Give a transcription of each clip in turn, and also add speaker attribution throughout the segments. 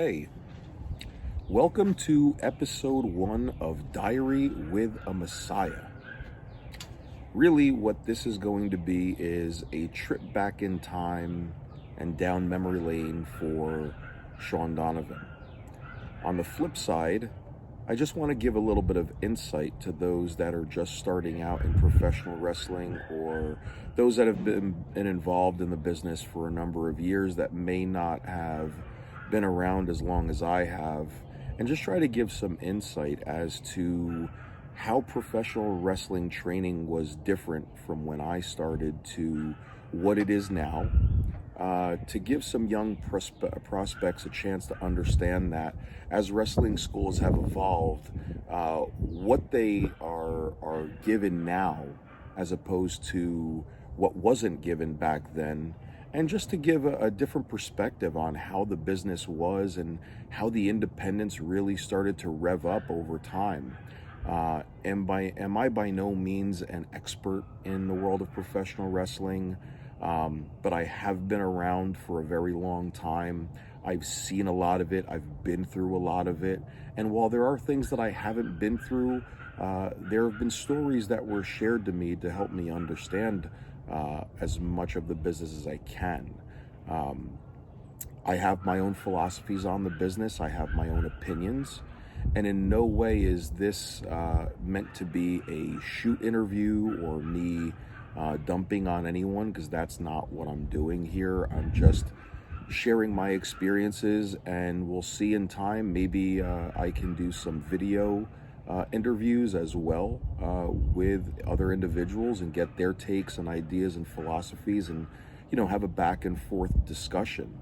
Speaker 1: Okay, welcome to episode 1 of Diary with a Messiah. Really, what this is going to be is a trip back in time and down memory lane for Shawn Donavan. On the flip side, I just want to give a little bit of insight to those that are just starting out in professional wrestling, or those that have been involved in the business for a number of years that may not have been around as long as I have, and just try to give some insight as to how professional wrestling training was different from when I started to what it is now, to give some young prospects a chance to understand that as wrestling schools have evolved, what they are given now as opposed to what wasn't given back then, and just to give a different perspective on how the business was and how the independents really started to rev up over time. Am I by no means an expert in the world of professional wrestling, but I have been around for a very long time. I've seen a lot of it. I've been through a lot of it. And while there are things that I haven't been through, there have been stories that were shared to me to help me understand as much of the business as I can. I have my own philosophies on the business. I have my own opinions. And in no way is this meant to be a shoot interview or me dumping on anyone, because that's not what I'm doing here. I'm just sharing my experiences, and we'll see in time. Maybe I can do some video interviews as well with other individuals and get their takes and ideas and philosophies, and have a back and forth discussion.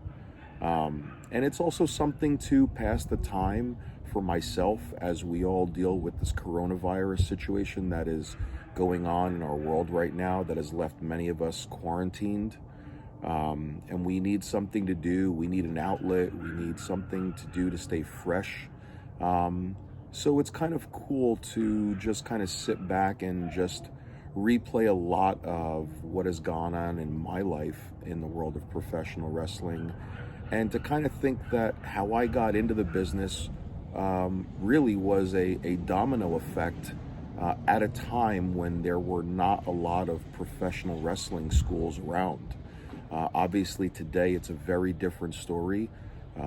Speaker 1: And it's also something to pass the time for myself as we all deal with this coronavirus situation that is going on in our world right now, that has left many of us quarantined. And we need something to do. We need an outlet. We need something to do to stay fresh. So it's kind of cool to just kind of sit back and just replay a lot of what has gone on in my life in the world of professional wrestling, and to kind of think that how I got into the business really was a domino effect at a time when there were not a lot of professional wrestling schools around. Obviously today it's a very different story.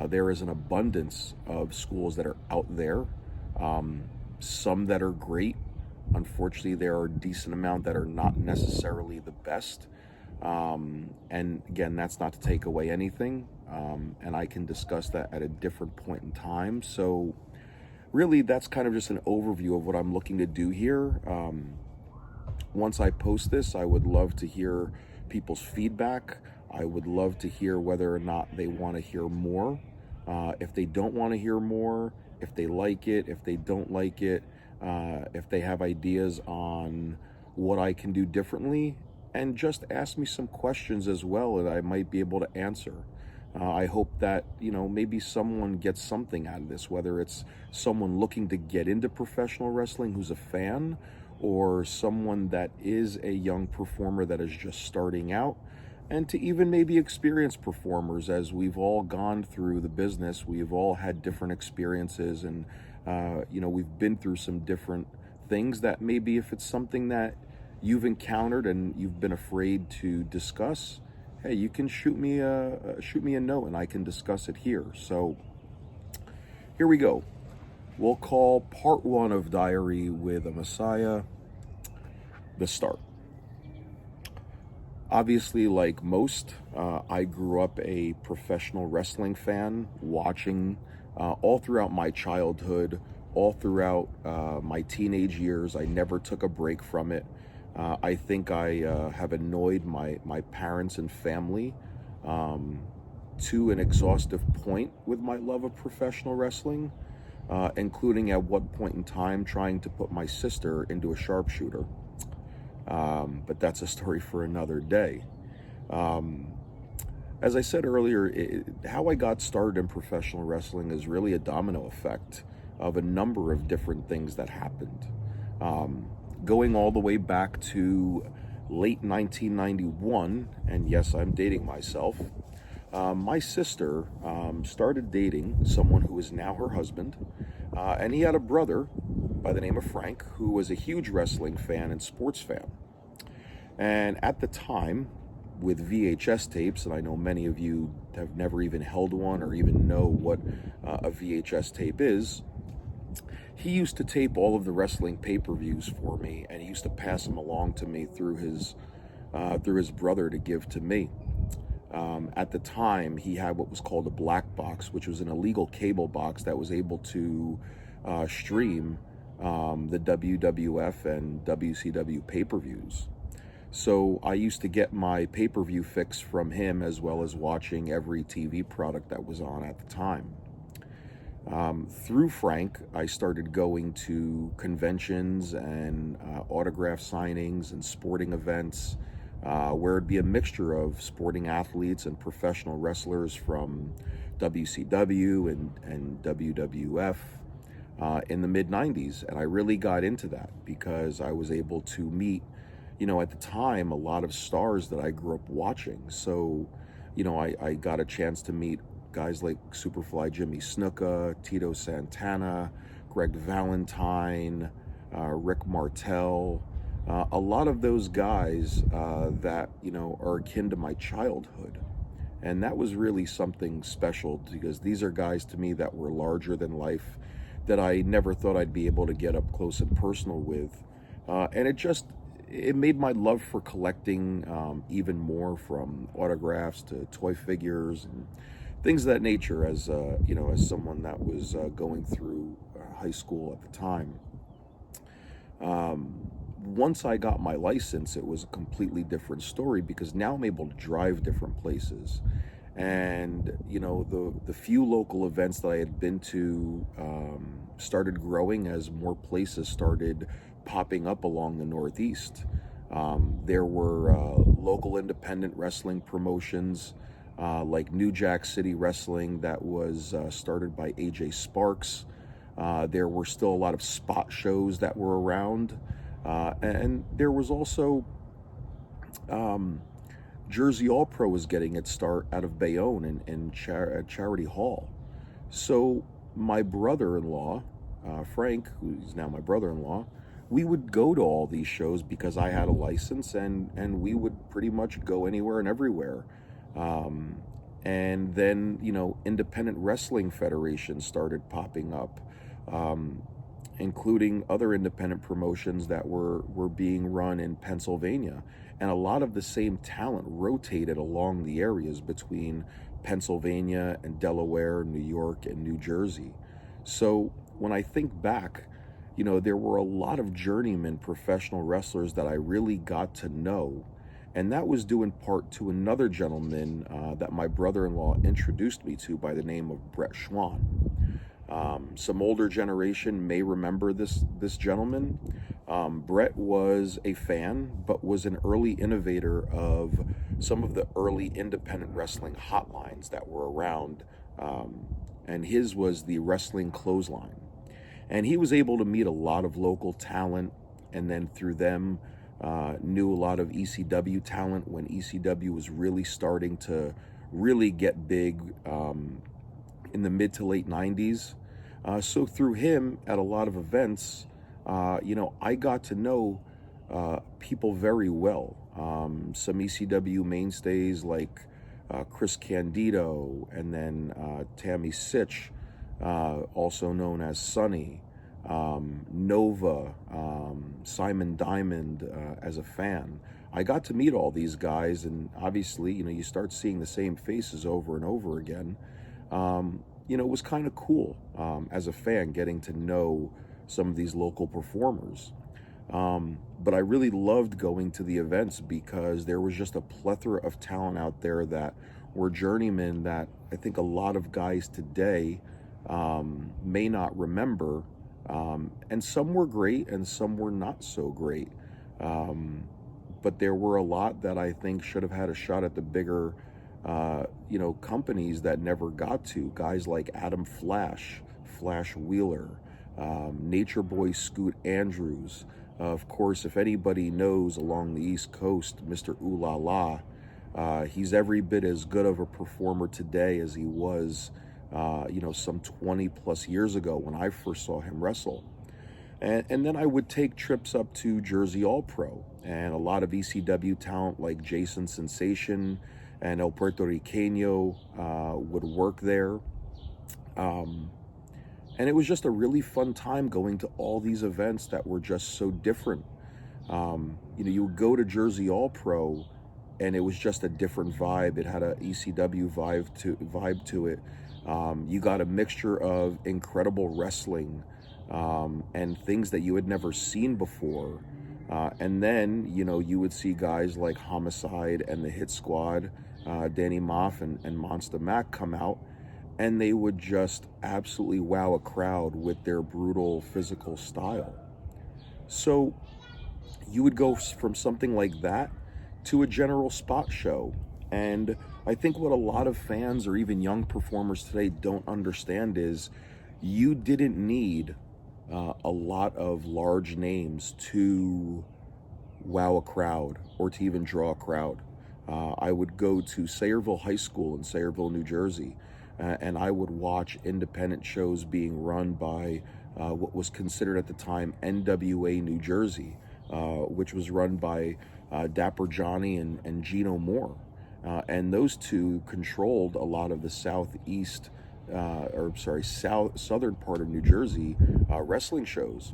Speaker 1: There is an abundance of schools that are out there, some that are great. Unfortunately, there are a decent amount that are not necessarily the best. And again, that's not to take away anything. And I can discuss that at a different point in time. So really, that's kind of just an overview of what I'm looking to do here. Once I post this, I would love to hear people's feedback. I would love to hear whether or not they want to hear more. If they don't want to hear more, if they like it, if they don't like it, if they have ideas on what I can do differently, and just ask me some questions as well that I might be able to answer. I hope that, maybe someone gets something out of this, whether it's someone looking to get into professional wrestling who's a fan, or someone that is a young performer that is just starting out, and to even maybe experienced performers. As we've all gone through the business, we've all had different experiences, and we've been through some different things that maybe if it's something that you've encountered and you've been afraid to discuss, hey, you can shoot me a note and I can discuss it here. So here we go. We'll call part 1 of Diary with a Messiah the start. Obviously, like most, I grew up a professional wrestling fan, watching all throughout my childhood, all throughout my teenage years. I never took a break from it. I think I have annoyed my parents and family to an exhaustive point with my love of professional wrestling, including at one point in time trying to put my sister into a sharpshooter. But that's a story for another day. As I said earlier, how I got started in professional wrestling is really a domino effect of a number of different things that happened. Going all the way back to late 1991, and yes, I'm dating myself, My sister started dating someone who is now her husband, and he had a brother by the name of Frank who was a huge wrestling fan and sports fan. And at the time, with VHS tapes, and I know many of you have never even held one or even know what a VHS tape is, he used to tape all of the wrestling pay-per-views for me, and he used to pass them along to me through his brother to give to me. At the time, he had what was called a black box, which was an illegal cable box that was able to stream the WWF and WCW pay-per-views. So I used to get my pay-per-view fix from him, as well as watching every TV product that was on at the time. Through Frank, I started going to conventions and autograph signings and sporting events, where it'd be a mixture of sporting athletes and professional wrestlers from WCW and WWF in the mid-90s. And I really got into that because I was able to meet, at the time, a lot of stars that I grew up watching. So, I got a chance to meet guys like Superfly Jimmy Snuka, Tito Santana, Greg Valentine, Rick Martel, a lot of those guys that, are akin to my childhood. And that was really something special because these are guys to me that were larger than life, that I never thought I'd be able to get up close and personal with. And it made my love for collecting even more, from autographs to toy figures and things of that nature, as as someone that was going through high school at the time. Once I got my license, it was a completely different story because now I'm able to drive different places. And, the few local events that I had been to started growing as more places started popping up along the Northeast. There were local independent wrestling promotions like New Jack City Wrestling that was started by AJ Sparks. There were still a lot of spot shows that were around. And there was also Jersey All Pro was getting its start out of Bayonne at Charity Hall. So my brother-in-law, Frank, who's now my brother-in-law, we would go to all these shows because I had a license, and we would pretty much go anywhere and everywhere. And then, independent wrestling federations started popping up, including other independent promotions that were being run in Pennsylvania. And a lot of the same talent rotated along the areas between Pennsylvania and Delaware, New York, and New Jersey. So when I think back, there were a lot of journeyman professional wrestlers that I really got to know. And that was due in part to another gentleman that my brother-in-law introduced me to by the name of Brett Schwann. Some older generation may remember this gentleman. Brett was a fan, but was an early innovator of some of the early independent wrestling hotlines that were around. And his was the Wrestling Clothesline. And he was able to meet a lot of local talent, and then through them, knew a lot of ECW talent when ECW was really starting to really get big in the mid to late 90s. So through him at a lot of events, I got to know people very well. Some ECW mainstays like Chris Candido, and then Tammy Sitch, also known as Sonny, Nova, Simon Diamond as a fan. I got to meet all these guys, and obviously, you start seeing the same faces over and over again. It was kind of cool as a fan getting to know some of these local performers. But I really loved going to the events because there was just a plethora of talent out there that were journeymen that I think a lot of guys today may not remember. And some were great and some were not so great. But there were a lot that I think should have had a shot at the bigger, companies that never got to. Guys like Adam Flash Wheeler, Nature Boy Scoot Andrews. Of course, if anybody knows along the East Coast, Mr. Ooh La La, He's every bit as good of a performer today as he was, some 20 plus years ago when I first saw him wrestle. And then I would take trips up to Jersey All Pro, and a lot of ECW talent like Jason Sensation and El Puerto Riqueño would work there. And it was just a really fun time going to all these events that were just so different. You would go to Jersey All Pro, and it was just a different vibe. It had a ECW vibe to it. You got a mixture of incredible wrestling and things that you had never seen before. And then, you would see guys like Homicide and the Hit Squad, Danny Moff and Monster Mac come out, and they would just absolutely wow a crowd with their brutal physical style. So you would go from something like that to a general spot show. And I think what a lot of fans or even young performers today don't understand is you didn't need a lot of large names to wow a crowd or to even draw a crowd. I would go to Sayreville High School in Sayreville, New Jersey, and I would watch independent shows being run by what was considered at the time NWA New Jersey, which was run by Dapper Johnny and Gino Moore. And those two controlled a lot of the southern part of New Jersey wrestling shows.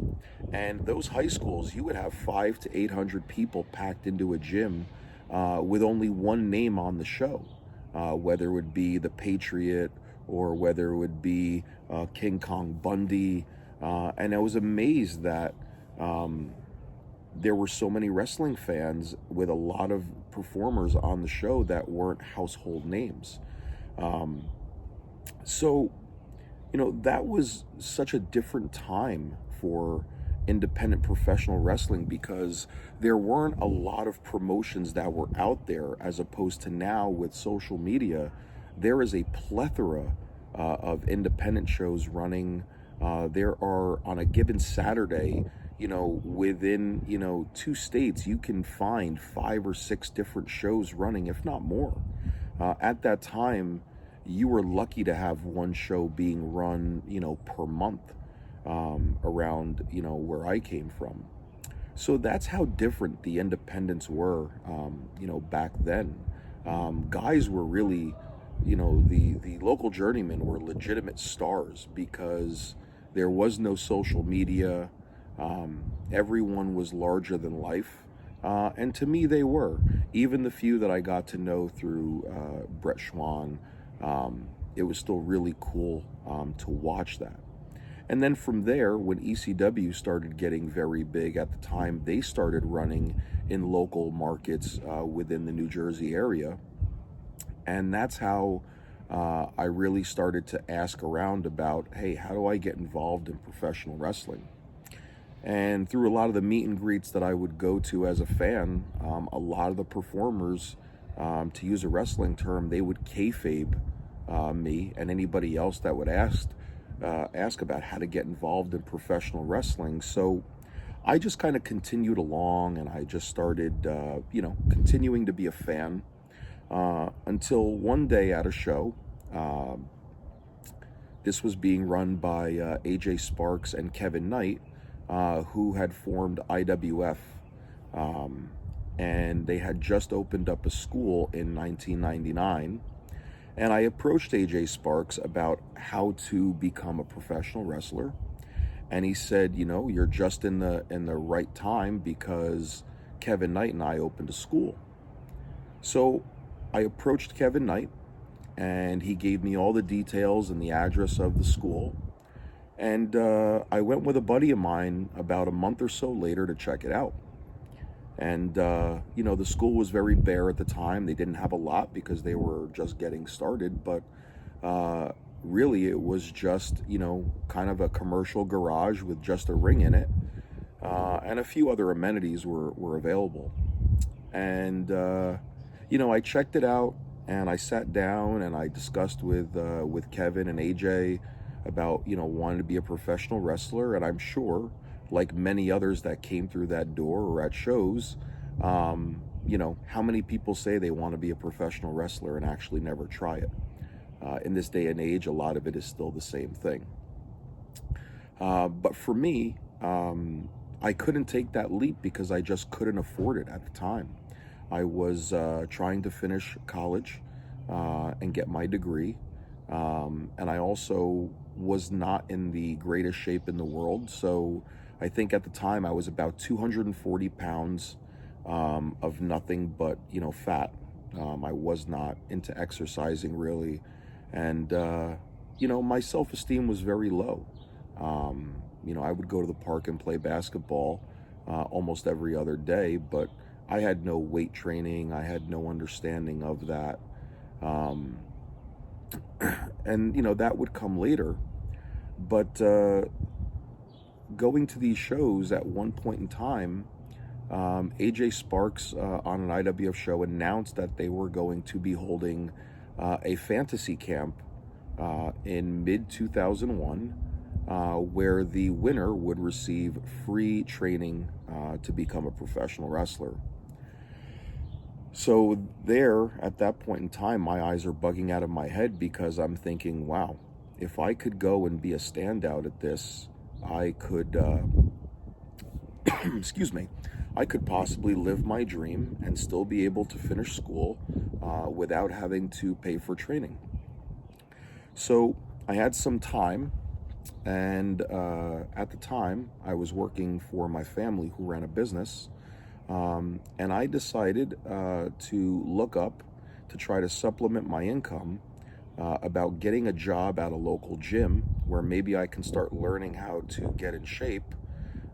Speaker 1: And those high schools, you would have 500 to 800 people packed into a gym with only one name on the show, whether it would be the Patriot or whether it would be King Kong Bundy. And I was amazed that there were so many wrestling fans with a lot of performers on the show that weren't household names. So, that was such a different time for independent professional wrestling because there weren't a lot of promotions that were out there, as opposed to now with social media. There is a plethora of independent shows running. There are, on a given Saturday, within, 2 states, you can find 5 or 6 different shows running, if not more. At that time, you were lucky to have one show being run, per month around, where I came from. So that's how different the independents were, back then. Guys were really, the local journeymen were legitimate stars because there was no social media. Everyone was larger than life. And to me, they were. Even the few that I got to know through Brett Schwann, it was still really cool to watch that. And then from there, when ECW started getting very big at the time, they started running in local markets within the New Jersey area. And that's how I really started to ask around about, hey, how do I get involved in professional wrestling? And through a lot of the meet and greets that I would go to as a fan, a lot of the performers, to use a wrestling term, they would kayfabe me and anybody else that would ask about how to get involved in professional wrestling. So I just kind of continued along, and I just started, continuing to be a fan until one day at a show. This was being run by AJ Sparks and Kevin Knight, who had formed IWF, and they had just opened up a school in 1999. And I approached AJ Sparks about how to become a professional wrestler, and he said, you're just in the right time because Kevin Knight and I opened a school. So I approached Kevin Knight, and he gave me all the details and the address of the school. And I went with a buddy of mine about a month or so later to check it out. And, the school was very bare at the time. They didn't have a lot because they were just getting started. But really, it was just, kind of a commercial garage with just a ring in it. And a few other amenities were available. And, I checked it out, and I sat down and I discussed with Kevin and AJ about, wanting to be a professional wrestler. And I'm sure, like many others that came through that door or at shows, how many people say they want to be a professional wrestler and actually never try it? In this day and age, a lot of it is still the same thing. But for me, I couldn't take that leap because I just couldn't afford it at the time. I was trying to finish college and get my degree. And I also was not in the greatest shape in the world. So I think at the time I was about 240 pounds of nothing but, fat. I was not into exercising really. And, my self-esteem was very low. I would go to the park and play basketball almost every other day, but I had no weight training. I had no understanding of that. And, that would come later. But going to these shows at one point in time, AJ Sparks on an IWF show announced that they were going to be holding a fantasy camp in mid-2001 where the winner would receive free training to become a professional wrestler. So there, at that point in time, my eyes are bugging out of my head because I'm thinking, wow, if I could go and be a standout at this, I could, excuse me, I could possibly live my dream and still be able to finish school without having to pay for training. So I had some time, and at the time, I was working for my family who ran a business. And I decided to look up to try to supplement my income about getting a job at a local gym where maybe I can start learning how to get in shape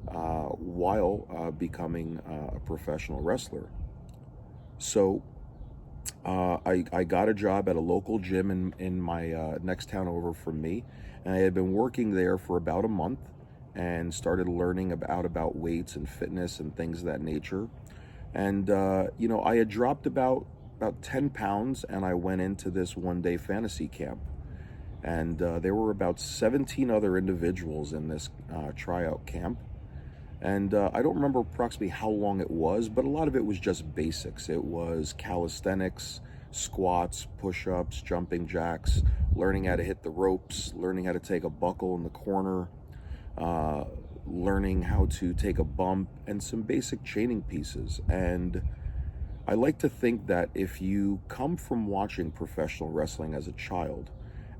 Speaker 1: while becoming a professional wrestler. So I got a job at a local gym in my next town over from me, and I had been working there for about a month and started learning about weights and fitness and things of that nature. And, I had dropped about 10 pounds, and I went into this one-day fantasy camp. And there were about 17 other individuals in this tryout camp. And I don't remember approximately how long it was, but a lot of it was just basics. It was calisthenics, squats, push-ups, jumping jacks, learning how to hit the ropes, learning how to take a buckle in the corner, learning how to take a bump, and some basic chaining pieces. And I like to think that if you come from watching professional wrestling as a child,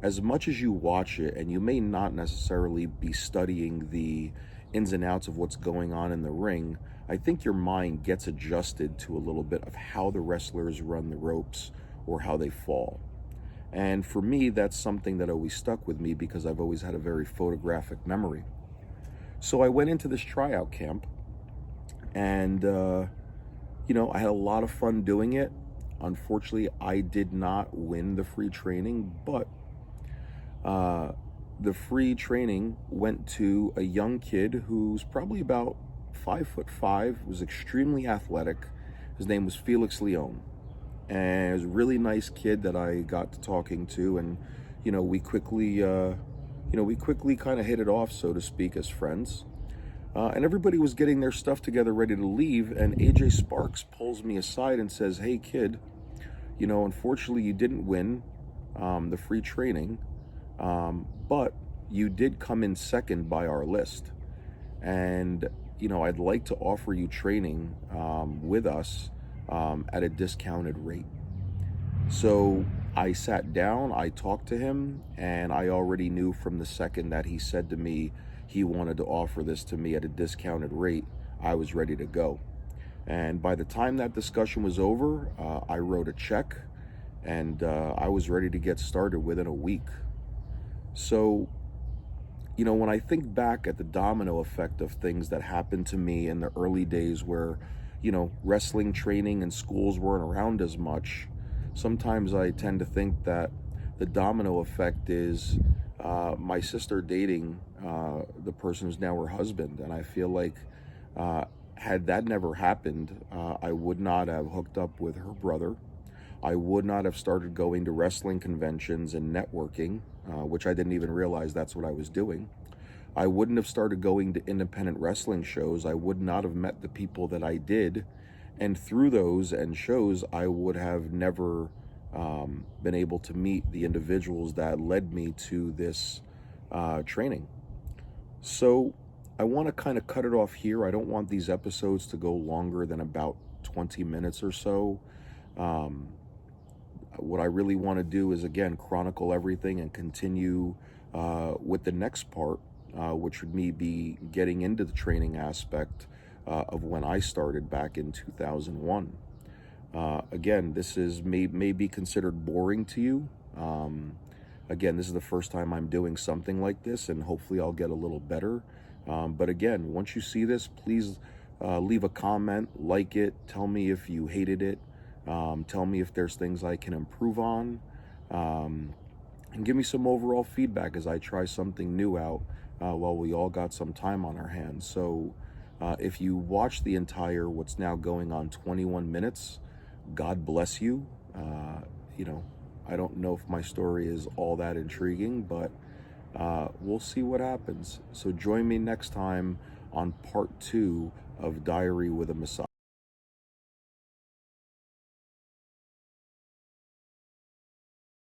Speaker 1: as much as you watch it, and you may not necessarily be studying the ins and outs of what's going on in the ring, I think your mind gets adjusted to a little bit of how the wrestlers run the ropes or how they fall. And for me, that's something that always stuck with me because I've always had a very photographic memory. So I went into this tryout camp, and, I had a lot of fun doing it. Unfortunately, I did not win the free training, but the free training went to a young kid who's probably about 5'5", was extremely athletic. His name was Felix Leone, and he was a really nice kid that I got to talking to, and we quickly kind of hit it off, so to speak, as friends. And everybody was getting their stuff together, ready to leave, and AJ Sparks pulls me aside and says, "Hey, kid, unfortunately you didn't win the free training, but you did come in second by our list. And, I'd like to offer you training with us at a discounted rate." So I sat down, I talked to him, and I already knew from the second that he said to me he wanted to offer this to me at a discounted rate, I was ready to go. And by the time that discussion was over, I wrote a check, and I was ready to get started within a week. So, when I think back at the domino effect of things that happened to me in the early days where, wrestling training and schools weren't around as much, sometimes I tend to think that the domino effect is my sister dating the person who's now her husband. And I feel like had that never happened, I would not have hooked up with her brother. I would not have started going to wrestling conventions and networking, which I didn't even realize that's what I was doing. I wouldn't have started going to independent wrestling shows. I would not have met the people that I did. And through those and shows, I would have never been able to meet the individuals that led me to this training. So I want to kind of cut it off here. I don't want these episodes to go longer than about 20 minutes or so. Um, what I really want to do is, again, chronicle everything and continue with the next part, which would me be getting into the training aspect of when I started back in 2001. Again, this is may be considered boring to you. Again, this is the first time I'm doing something like this, and hopefully I'll get a little better. But again, once you see this, please leave a comment, like it, tell me if you hated it, tell me if there's things I can improve on, and give me some overall feedback as I try something new out while we all got some time on our hands. So if you watch the entire, what's now going on 21 minutes, God bless you. You know, I don't know if my story is all that intriguing, but we'll see what happens. So join me next time on part 2 of Diary with a Messiah.